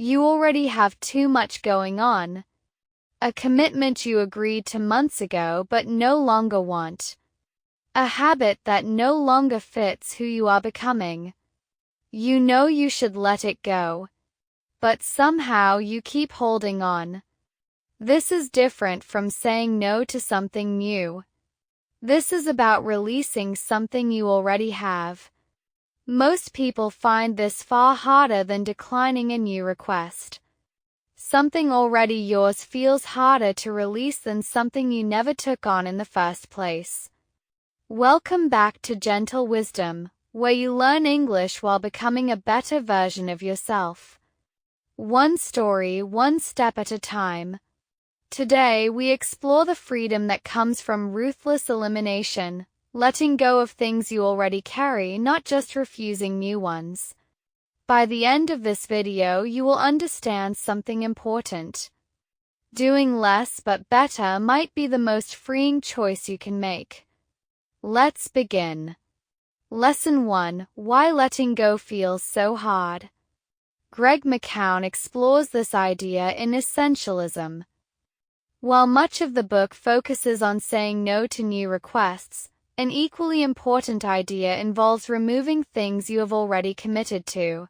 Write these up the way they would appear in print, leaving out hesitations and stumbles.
You already have too much going on. A commitment you agreed to months ago but no longer want. A habit that no longer fits who you are becoming. You know you should let it go, but somehow you keep holding on. This is different from saying no to something new. This is about releasing something you already have. Most people find this far harder than declining a new request. Something already yours feels harder to release than something you never took on in the first place. Welcome back to Gentle Wisdom, where you learn English while becoming a better version of yourself. One story, one step at a time. Today, we explore the freedom that comes from ruthless elimination, letting go of things you already carry, not just refusing new ones. By the end of this video, you will understand something important. Doing less but better might be the most freeing choice you can make. Let's begin. Lesson 1: Why letting go feels so hard. Greg McKeown explores this idea in Essentialism. While much of the book focuses on saying no to new requests, an equally important idea involves removing things you have already committed to.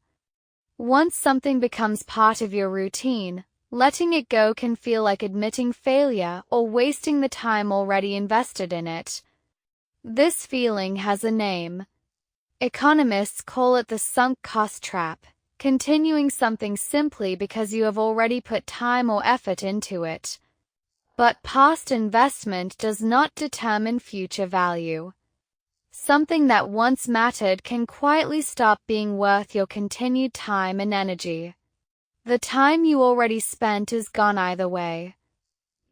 Once something becomes part of your routine, letting it go can feel like admitting failure or wasting the time already invested in it. This feeling has a name. Economists call it the sunk cost trap, continuing something simply because you have already put time or effort into it. But past investment does not determine future value. Something that once mattered can quietly stop being worth your continued time and energy. The time you already spent is gone either way.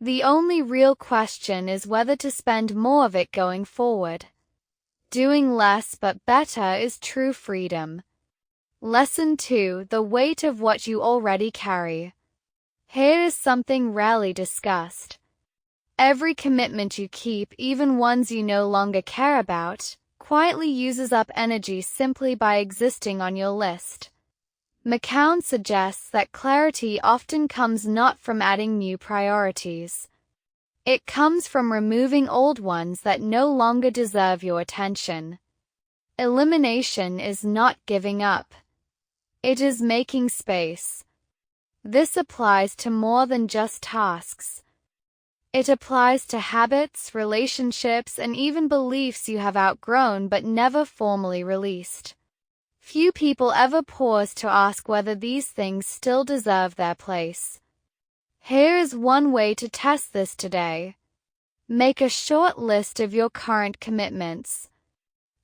The only real question is whether to spend more of it going forward. Doing less but better is true freedom. Lesson 2: The weight of what you already carry. Here is something rarely discussed. Every commitment you keep, even ones you no longer care about, quietly uses up energy simply by existing on your list. McKeown suggests that clarity often comes not from adding new priorities. It comes from removing old ones that no longer deserve your attention. Elimination is not giving up. It is making space. This applies to more than just tasks. It applies to habits, relationships, and even beliefs you have outgrown but never formally released. Few people ever pause to ask whether these things still deserve their place. Here is one way to test this today. Make a short list of your current commitments.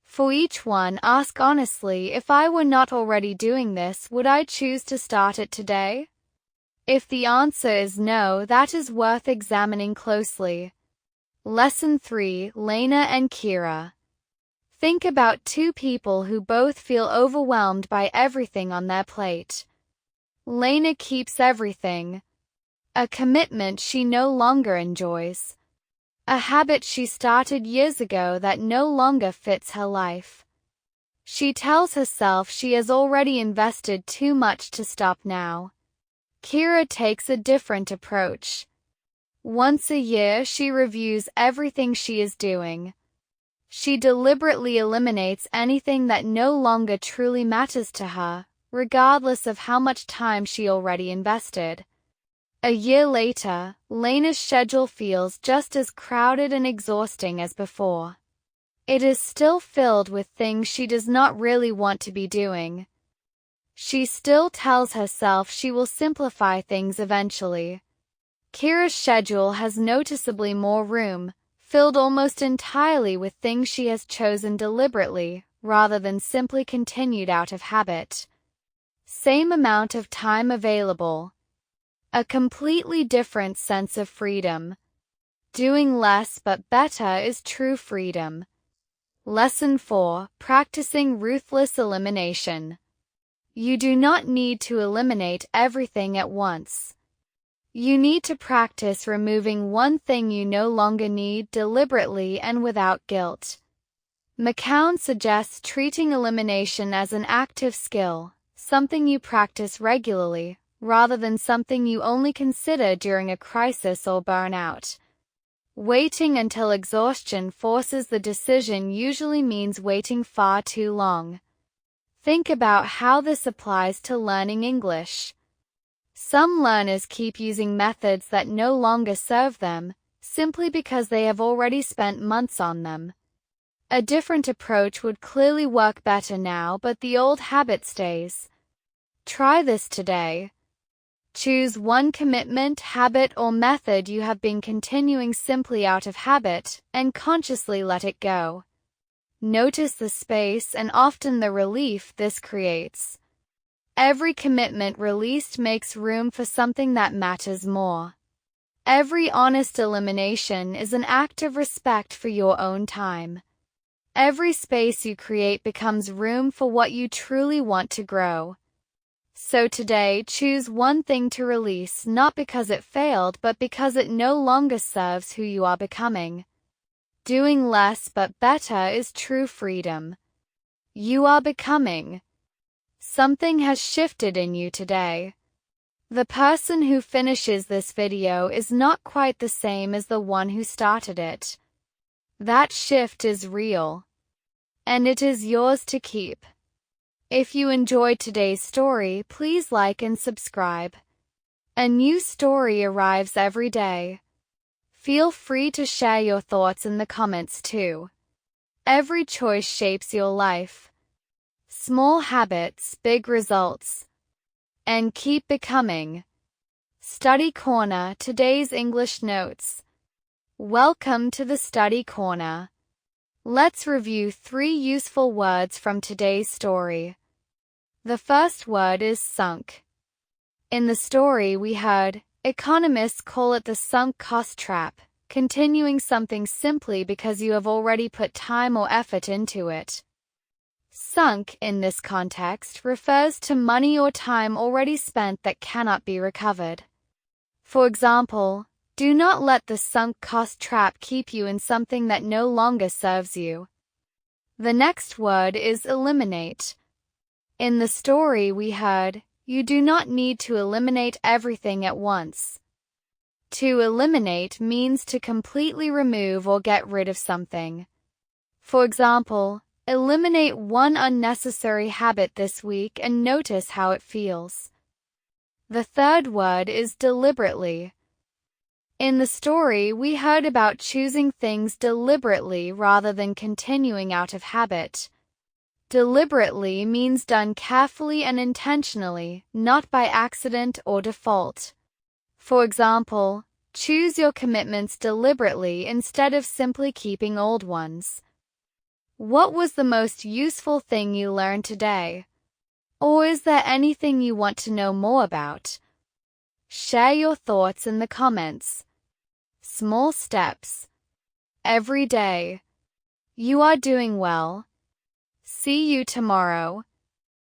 For each one, ask honestly, if I were not already doing this, would I choose to start it today? If the answer is no, that is worth examining closely. Lesson 3: Lena and Kira. Think about two people who both feel overwhelmed by everything on their plate. Lena keeps everything. A commitment she no longer enjoys. A habit she started years ago that no longer fits her life. She tells herself she has already invested too much to stop now. Kira takes a different approach. Once a year, she reviews everything she is doing. She deliberately eliminates anything that no longer truly matters to her, regardless of how much time she already invested. A year later, Lena's schedule feels just as crowded and exhausting as before. It is still filled with things she does not really want to be doing. She still tells herself she will simplify things eventually. Kira's schedule has noticeably more room, filled almost entirely with things she has chosen deliberately, rather than simply continued out of habit. Same amount of time available. A completely different sense of freedom. Doing less but better is true freedom. Lesson 4: Practicing ruthless elimination. You do not need to eliminate everything at once. You need to practice removing one thing you no longer need deliberately and without guilt. McKeown suggests treating elimination as an active skill, something you practice regularly, rather than something you only consider during a crisis or burnout. Waiting until exhaustion forces the decision usually means waiting far too long. Think about how this applies to learning English. Some learners keep using methods that no longer serve them, simply because they have already spent months on them. A different approach would clearly work better now, but the old habit stays. Try this today. Choose one commitment, habit, or method you have been continuing simply out of habit, and consciously let it go. Notice the space and often the relief this creates. Every commitment released makes room for something that matters more. Every honest elimination is an act of respect for your own time. Every space you create becomes room for what you truly want to grow. So today, choose one thing to release, not because it failed, but because it no longer serves who you are becoming. Doing less but better is true freedom. You are becoming. Something has shifted in you today. The person who finishes this video is not quite the same as the one who started it. That shift is real. And it is yours to keep. If you enjoyed today's story, please like and subscribe. A new story arrives every day. Feel free to share your thoughts in the comments too. Every choice shapes your life. Small habits, big results. And keep becoming. Study Corner, today's English notes. Welcome to the Study Corner. Let's review 3 useful words from today's story. The first word is sunk. In the story we heard, economists call it the sunk cost trap, continuing something simply because you have already put time or effort into it. Sunk, in this context, refers to money or time already spent that cannot be recovered. For example, do not let the sunk cost trap keep you in something that no longer serves you. The next word is eliminate. In the story we heard, you do not need to eliminate everything at once. To eliminate means to completely remove or get rid of something. For example, eliminate one unnecessary habit this week and notice how it feels. The third word is deliberately. In the story, we heard about choosing things deliberately rather than continuing out of habit. Deliberately means done carefully and intentionally, not by accident or default. For example, choose your commitments deliberately instead of simply keeping old ones. What was the most useful thing you learned today? Or is there anything you want to know more about? Share your thoughts in the comments. Small steps. Every day. You are doing well. See you tomorrow.